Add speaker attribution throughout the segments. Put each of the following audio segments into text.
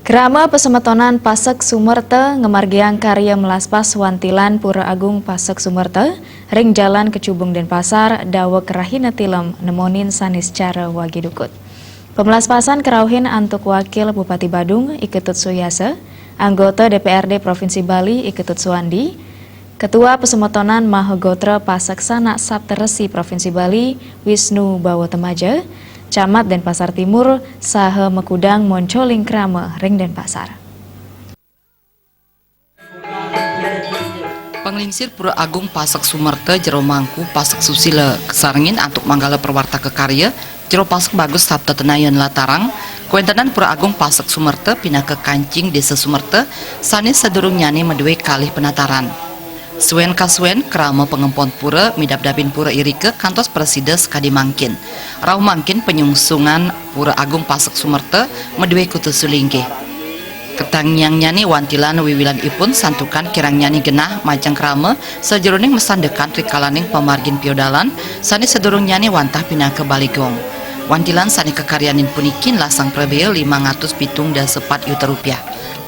Speaker 1: Krama Pesemetonan Pasek Sumerte ngemargiang karya melaspas wantilan Pura Agung Pasek Sumerte, ring jalan Kecubung Denpasar, dawa kerahina tilem nemonin sanis cara wagidukut. Pemelaspasan kerauhin antuk wakil Bupati Badung Iketut Suyase, anggota DPRD Provinsi Bali Iketut Suwandi, Ketua Pesemetonan Mahagotra Pasek Sanak Sapteresi Provinsi Bali Wisnu Bawotemaja, Camat Denpasar Timur, saha Mekudang Moncoling Krama, ring Denpasar.
Speaker 2: Penglingsir Pura Agung Pasek Sumerte Jero Mangku Pasek Susila kesarengin antuk manggala perwarta kekarya Jero Pasek Bagus Sabta Tenayan Latarang Kuentenan Pura Agung Pasek Sumerte pindah ke Kancing Desa Sumerte sanis sedurung nyani medue kalih penataran. Suen kasuen krama pengempon pura midap-dapin pura irike kantos presides kadi mangkin. Rau mangkin penyungsungan Pura Agung Pasek Sumerte medue kutu sulingke. Ketang nyang nyani wantilan wiwilan ipun santukan kirang nyani genah majang krama sejeruning mesandekan rikalaning pemargin piodalan sani sedurung nyani wantah pindah ke Baligong. Wantilan sani kekaryanin punikin lasang prebeo 507,4 juta rupiah.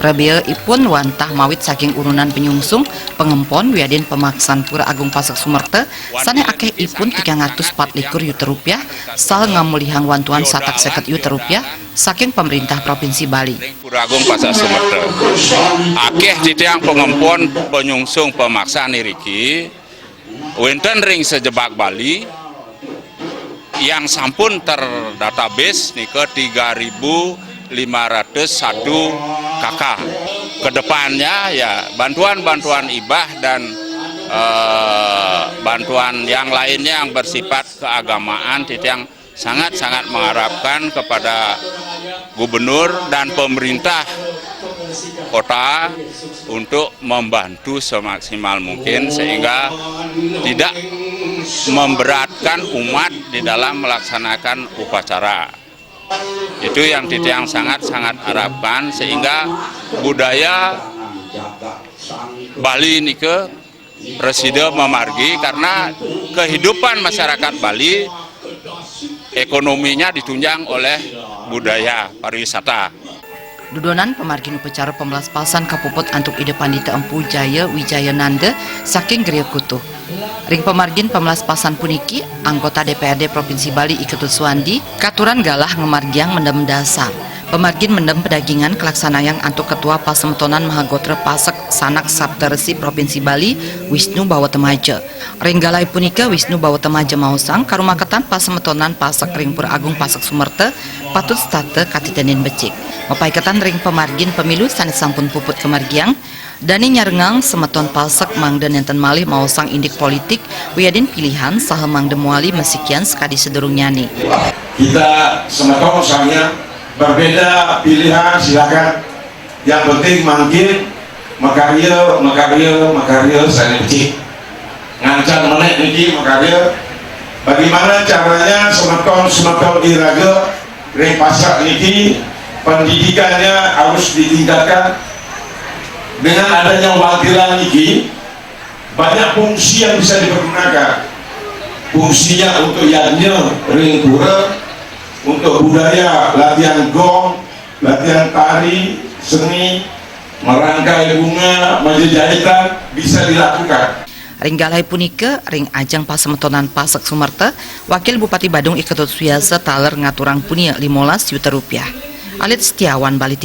Speaker 2: Prebeo ipun wantah mawit saking urunan penyungsung pengempon wiadin pemaksan Pura Agung Pasek Sumerte sane akeh ipun 304 juta rupiah sal ngamulihang wantuan satak 50 juta rupiah saking pemerintah Provinsi Bali.
Speaker 3: Pura Agung Pasek Sumerte akeh titiang pengempon penyungsung pemaksaan iriki wenten ring sejebak Bali yang sampun terdatabase nih ke 3.501 KK. Kedepannya ya bantuan-bantuan ibah dan bantuan yang lainnya yang bersifat keagamaan yang sangat-sangat mengharapkan kepada gubernur dan pemerintah kota untuk membantu semaksimal mungkin sehingga tidak memberatkan umat di dalam melaksanakan upacara. Itu yang Titiang sangat-sangat harapkan sehingga budaya Bali ini ke Presiden memargi karena kehidupan masyarakat Bali ekonominya ditunjang oleh budaya pariwisata.
Speaker 2: Dudonan pemargin upacara pemelaspasan kapuput antuk ide Pandita Empu Jaya Wijaya Nanda saking Geria Kutu. Ring pemargin pemelaspasan puniki anggota DPRD Provinsi Bali Iketut Suwandi katuran galah ngemargiang mendem dasar. Pemargin mendem pedagingan kelaksanayang antuk Ketua Pasemetonan Mahagotra Pasek Sanak Sapteresi Provinsi Bali Wisnu Bawotemaja. Ring galai punika Wisnu Bawotemaja mausang karumaketan Pasemetonan Pasek ring Pura Agung Pasek Sumerte patut state katitenin becik. Mepaiketan ring pemargin pemilu sanes sampun puput kemargiang Dani nyarengang semeton Pasek mangden enten malih mausang indik politik wiadin pilihan saha mangde muali mesikian sekadi sedurung nyani.
Speaker 4: Kita semeton misalnya berbeda pilihan silakan. Yang penting mangkin makarya saya becik. Ngancan menek niki makarya. Bagaimana caranya semeton iraga ring pasar niki pendidikannya harus ditingkatkan. Dengan adanya wakilan ini banyak fungsi yang bisa dipergunakan. Fungsinya untuk yanya ring pura, untuk budaya latihan gong, latihan tari, seni, merangkai bunga, menjahitan bisa dilakukan.
Speaker 2: Ring galai punika ring ajang Pasemetonan Pasek Sumerte Wakil Bupati Badung Iketut Suyase taler ngaturang punia 15 juta rupiah. Alit Setiawan Bali.